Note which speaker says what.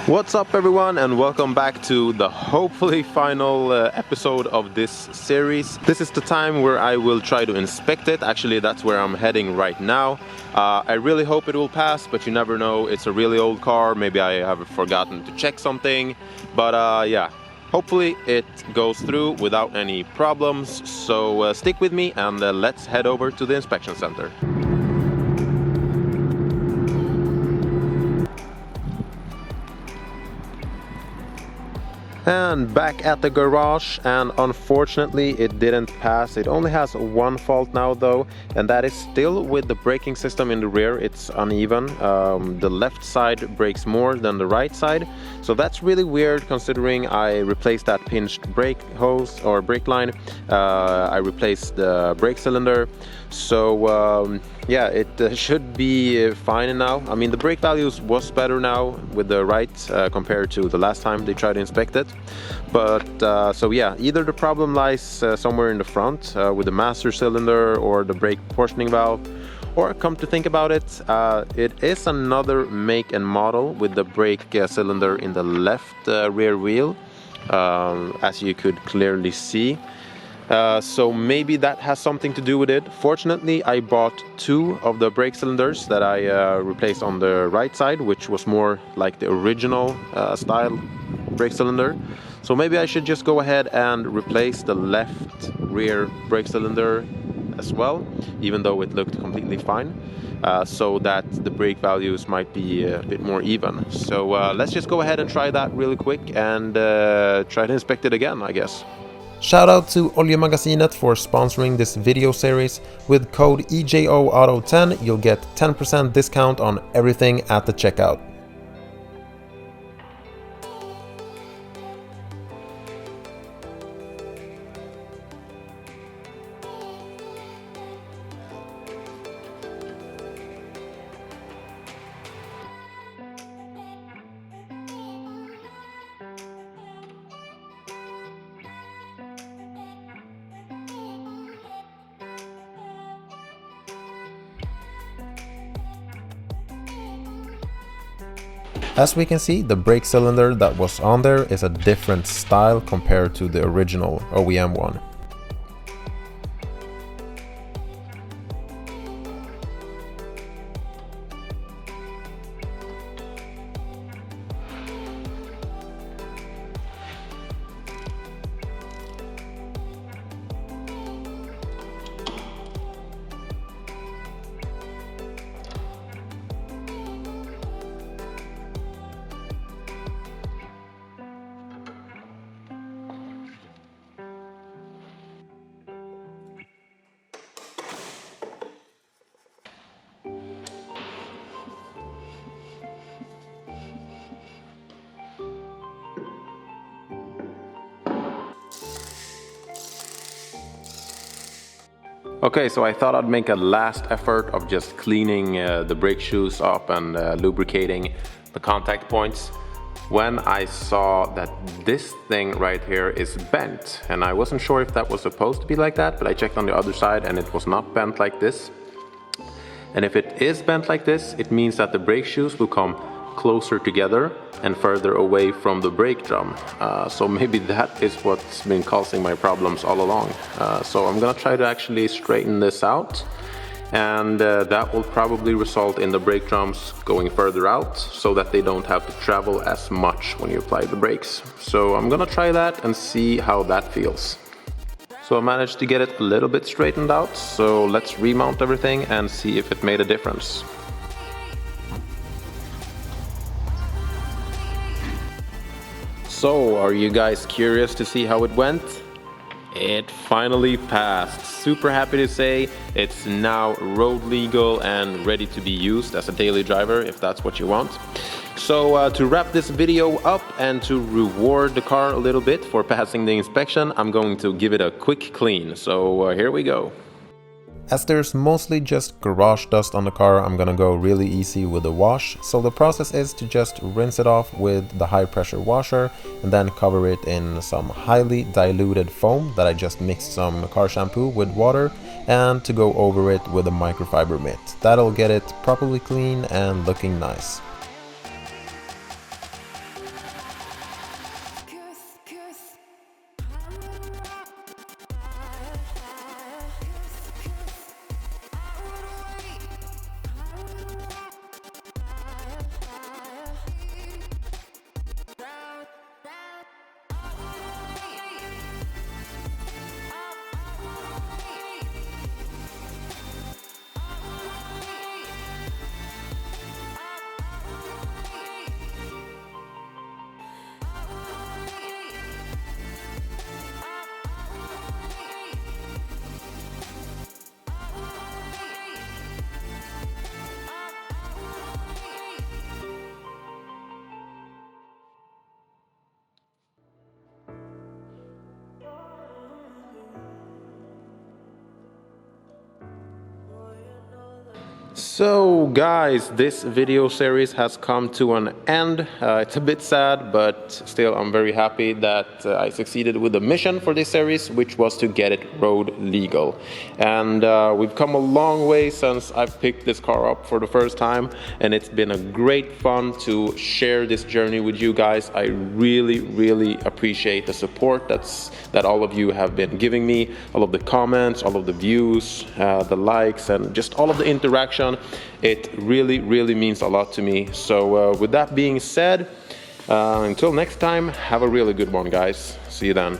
Speaker 1: What's up everyone, and welcome back to the hopefully final episode of this series. This is the time where I will try to inspect it. Actually, that's where I'm heading right now. I really hope it will pass, but you never know. It's a really old car. Maybe I have forgotten to check something. But yeah, hopefully it goes through without any problems. So stick with me and let's head over to the inspection center. And back at the garage, and unfortunately it didn't pass. It only has one fault now though, and that is still with the braking system in the rear. It's uneven. The left side brakes more than the right side, so that's really weird considering I replaced that pinched brake hose or brake line. I replaced the brake cylinder, so yeah, it should be fine now. I mean, the brake values was better now with the right compared to the last time they tried to inspect it. But so yeah, either the problem lies somewhere in the front with the master cylinder or the brake portioning valve, or come to think about it, it is another make and model with the brake cylinder in the left rear wheel, as you could clearly see. So maybe that has something to do with it. Fortunately, I bought two of the brake cylinders that I replaced on the right side, which was more like the original style brake cylinder. So maybe I should just go ahead and replace the left rear brake cylinder as well, even though it looked completely fine, so that the brake values might be a bit more even. So let's just go ahead and try that really quick and try to inspect it again, I guess. Shout out to Oljemagasinet for sponsoring this video series. With code ejoauto10 you'll get 10% discount on everything at the checkout. As we can see, the brake cylinder that was on there is a different style compared to the original OEM one. Okay, so I thought I'd make a last effort of just cleaning the brake shoes up and lubricating the contact points, when I saw that this thing right here is bent, and I wasn't sure if that was supposed to be like that, but I checked on the other side and it was not bent like this. And if it is bent like this, it means that the brake shoes will come closer together and further away from the brake drum. So maybe that is what's been causing my problems all along. So I'm gonna try to actually straighten this out, and that will probably result in the brake drums going further out so that they don't have to travel as much when you apply the brakes. So I'm gonna try that and see how that feels. So I managed to get it a little bit straightened out, so let's remount everything and see if it made a difference. So, are you guys curious to see how it went? It finally passed. Super happy to say it's now road legal and ready to be used as a daily driver if that's what you want. So to wrap this video up and to reward the car a little bit for passing the inspection, I'm going to give it a quick clean. So here we go. As there's mostly just garage dust on the car, I'm gonna go really easy with the wash. So the process is to just rinse it off with the high pressure washer and then cover it in some highly diluted foam that I just mixed some car shampoo with water, and to go over it with a microfiber mitt. That'll get it properly clean and looking nice. So guys, this video series has come to an end. It's a bit sad, but still I'm very happy that I succeeded with the mission for this series, which was to get it road legal. And we've come a long way since I've picked this car up for the first time, and it's been a great fun to share this journey with you guys. I really appreciate the support that all of you have been giving me, all of the comments, all of the views, the likes, and just all of the interaction. It really means a lot to me. So with that being said, until next time, have a really good one, guys. See you then.